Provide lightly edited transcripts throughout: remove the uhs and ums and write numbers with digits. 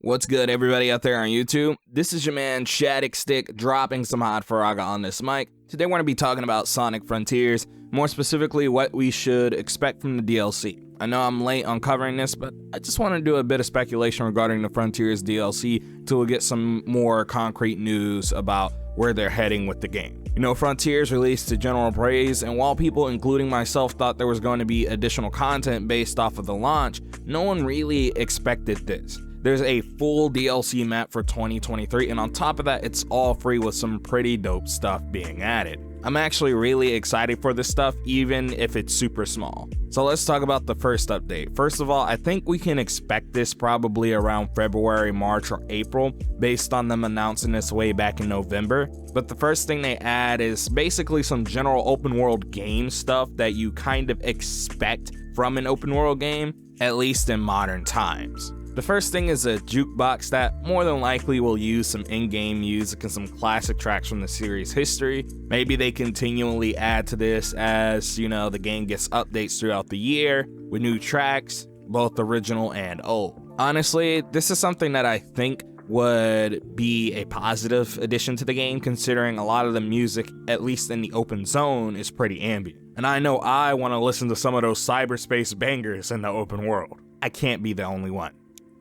What's good, everybody out there on YouTube? This is your man Hastags dropping some hot Faraga on this mic. Today we're going to be talking about Sonic Frontiers, more specifically what we should expect from the DLC. I know I'm late on covering this, but I just want to do a bit of speculation regarding the Frontiers DLC until we get some more concrete news about where they're heading with the game. You know, Frontiers released to general praise, and while people, including myself, thought there was going to be additional content based off of the launch, no one really expected this. There's a full DLC map for 2023, and on top of that, it's all free with some pretty dope stuff being added. I'm actually really excited for this stuff, even if it's super small. So let's talk about the first update. First of all, I think we can expect this probably around February, March, or April, based on them announcing this way back in November. But the first thing they add is basically some general open world game stuff that you kind of expect from an open world game, at least in modern times. The first thing is a jukebox that more than likely will use some in-game music and some classic tracks from the series history. Maybe they continually add to this as, you know, the game gets updates throughout the year with new tracks, both original and old. Honestly, this is something that I think would be a positive addition to the game, considering a lot of the music, at least in the open zone, is pretty ambient. And I know I want to listen to some of those cyberspace bangers in the open world. I can't be the only one.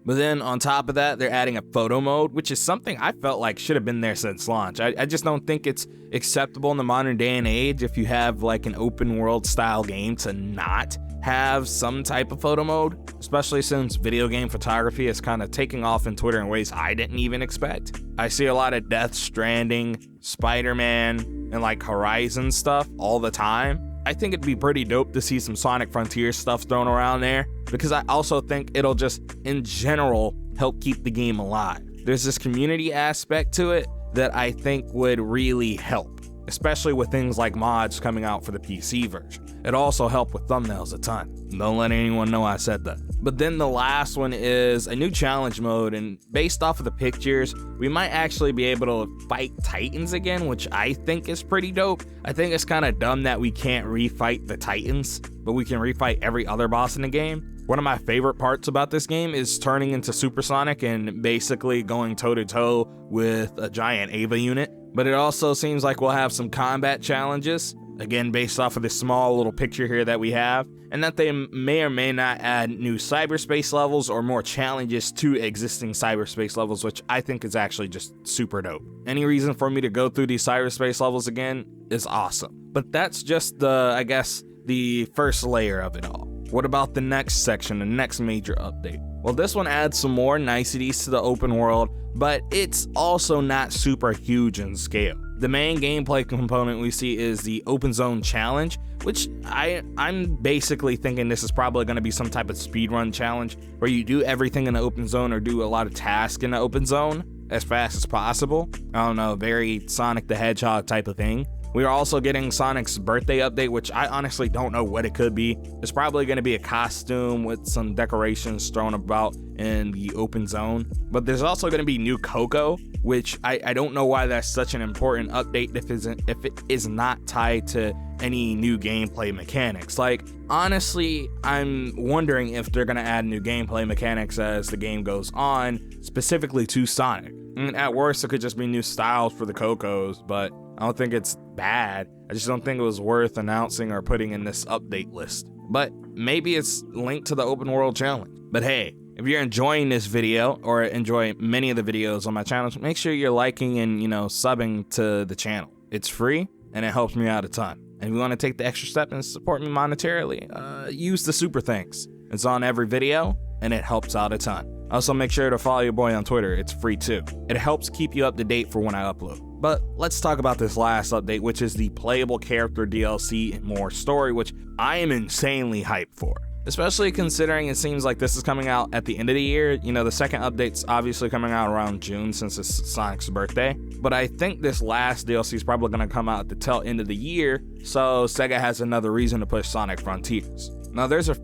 But then on top of that, they're adding a photo mode, which is something I felt like should have been there since launch. I just don't think it's acceptable in the modern day and age if you have like an open world style game to not have some type of photo mode, especially since video game photography is kind of taking off in Twitter in ways I didn't even expect. I see a lot of Death Stranding, Spider-Man, and like Horizon stuff all the time. I think it'd be pretty dope to see some Sonic Frontiers stuff thrown around there, because I also think it'll just, in general, help keep the game alive. There's this community aspect to it that I think would really help, especially with things like mods coming out for the PC version. It also helped with thumbnails a ton. Don't let anyone know I said that. But then the last one is a new challenge mode, and based off of the pictures, we might actually be able to fight Titans again, which I think is pretty dope. I think it's kind of dumb that we can't refight the Titans, but we can refight every other boss in the game. One of my favorite parts about this game is turning into Supersonic and basically going toe-to-toe with a giant Ava unit. But it also seems like we'll have some combat challenges, again based off of this small little picture here that we have, and that they may or may not add new cyberspace levels or more challenges to existing cyberspace levels, which I think is actually just super dope. Any reason for me to go through these cyberspace levels again is awesome. But that's just the first layer of it all. What about the next section, the next major update? Well, this one adds some more niceties to the open world, but it's also not super huge in scale. The main gameplay component we see is the open zone challenge, which I'm basically thinking this is probably going to be some type of speedrun challenge where you do everything in the open zone or do a lot of tasks in the open zone as fast as possible. I don't know, very Sonic the Hedgehog type of thing. We are also getting Sonic's birthday update, which I honestly don't know what it could be. It's probably going to be a costume with some decorations thrown about in the open zone. But there's also going to be new Coco, which I don't know why that's such an important update if it is not tied to any new gameplay mechanics. Like, honestly, I'm wondering if they're going to add new gameplay mechanics as the game goes on, specifically to Sonic. And at worst, it could just be new styles for the Cocos, but I don't think it's bad. I just don't think it was worth announcing or putting in this update list. But maybe it's linked to the open world challenge. But hey, if you're enjoying this video or enjoy many of the videos on my channel, make sure you're liking and, subbing to the channel. It's free and it helps me out a ton. And if you want to take the extra step and support me monetarily, use the super thanks. It's on every video and it helps out a ton. Also, make sure to follow your boy on Twitter. It's free too. It helps keep you up to date for when I upload. But let's talk about this last update, which is the playable character DLC and more story, which I am insanely hyped for. Especially considering it seems like this is coming out at the end of the year. You know, the second update's obviously coming out around June since it's Sonic's birthday. But I think this last DLC is probably going to come out at the tail end of the year, so Sega has another reason to push Sonic Frontiers. Now, there's quite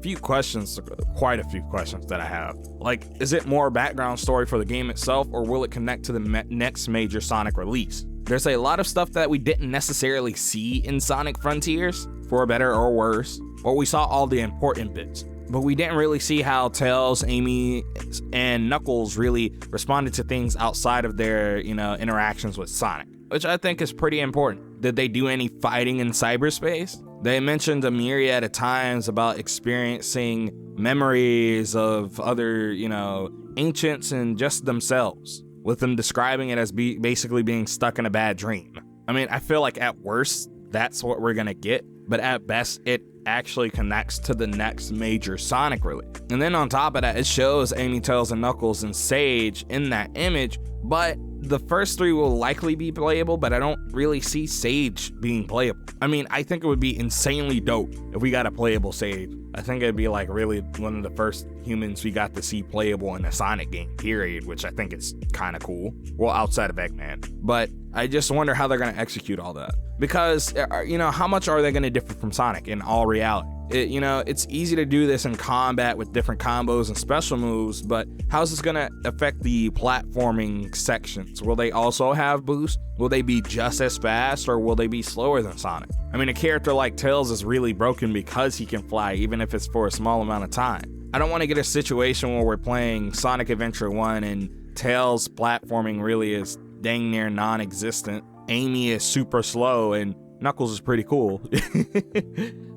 a few questions that I have. Like, is it more background story for the game itself, or will it connect to the next major Sonic release? There's a lot of stuff that we didn't necessarily see in Sonic Frontiers, for better or worse, or we saw all the important bits. but we didn't really see how Tails, Amy, and Knuckles really responded to things outside of their, interactions with Sonic, which I think is pretty important. Did they do any fighting in cyberspace? They mentioned a myriad of times about experiencing memories of other, ancients and just themselves, with them describing it as basically being stuck in a bad dream. I mean, I feel like at worst, that's what we're gonna get, but at best, it actually connects to the next major Sonic release. And then on top of that, it shows Amy, Tails, and Knuckles and Sage in that image, but the first three will likely be playable, but I don't really see Sage being playable. I mean, I think it would be insanely dope if we got a playable Sage. I think it'd be like really one of the first humans we got to see playable in a Sonic game, period, which I think is kind of cool. Well, outside of Eggman. But I just wonder how they're going to execute all that. Because, how much are they going to differ from Sonic in all reality? It's easy to do this in combat with different combos and special moves, but how's this going to affect the platforming sections? Will they also have boost? Will they be just as fast, or will they be slower than Sonic? I mean, a character like Tails is really broken because he can fly, even if it's for a small amount of time. I don't want to get a situation where we're playing Sonic Adventure 1 and Tails' platforming really is dang near non-existent. Amy is super slow and Knuckles is pretty cool.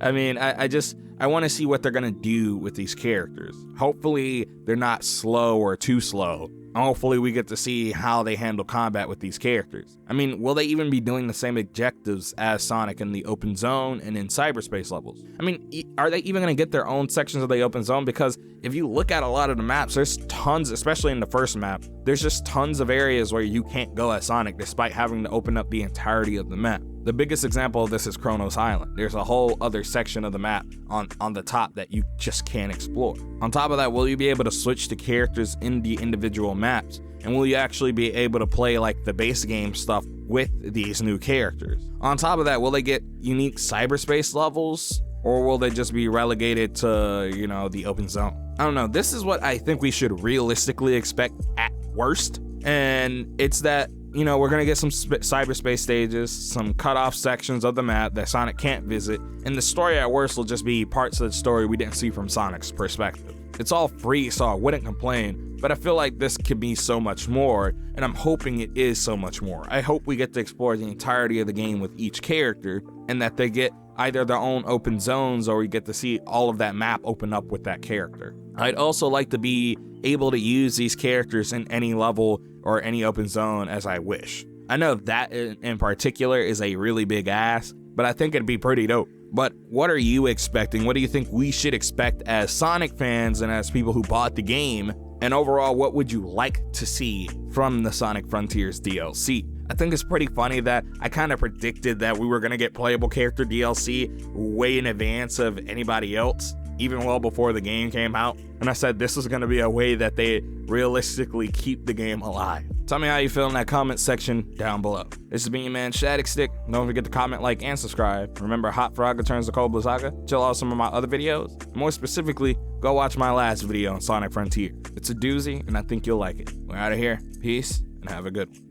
I mean, I want to see what they're going to do with these characters. Hopefully they're not slow or too slow. Hopefully we get to see how they handle combat with these characters. I mean, will they even be doing the same objectives as Sonic in the open zone and in cyberspace levels? I mean, are they even going to get their own sections of the open zone? Because if you look at a lot of the maps, there's tons, especially in the first map, there's just tons of areas where you can't go as Sonic despite having to open up the entirety of the map. The biggest example of this is Kronos Island. There's a whole other section of the map on the top that you just can't explore. On top of that, will you be able to switch to characters in the individual maps? And will you actually be able to play like the base game stuff with these new characters? On top of that, will they get unique cyberspace levels? Or will they just be relegated to, the open zone? I don't know. This is what I think we should realistically expect at worst. And it's that, we're going to get some cyberspace stages, some cut-off sections of the map that Sonic can't visit, and the story at worst will just be parts of the story we didn't see from Sonic's perspective. It's all free, so I wouldn't complain, but I feel like this could be so much more, and I'm hoping it is so much more. I hope we get to explore the entirety of the game with each character, and that they get either their own open zones or we get to see all of that map open up with that character. I'd also like to be able to use these characters in any level or any open zone as I wish. I know that in particular is a really big ask, but I think it'd be pretty dope. But what are you expecting? What do you think we should expect as Sonic fans and as people who bought the game? And overall, what would you like to see from the Sonic Frontiers DLC? I think it's pretty funny that I kind of predicted that we were going to get playable character DLC way in advance of anybody else, even well before the game came out. And I said this is going to be a way that they realistically keep the game alive. Tell me how you feel in that comment section down below. This has been your man Hastags. Don't forget to comment, like, and subscribe. Remember, Hot Frogger turns to Cold Blizzaga. Chill out some of my other videos. More specifically, go watch my last video on Sonic Frontier. It's a doozy, and I think you'll like it. We're out of here. Peace, and have a good one.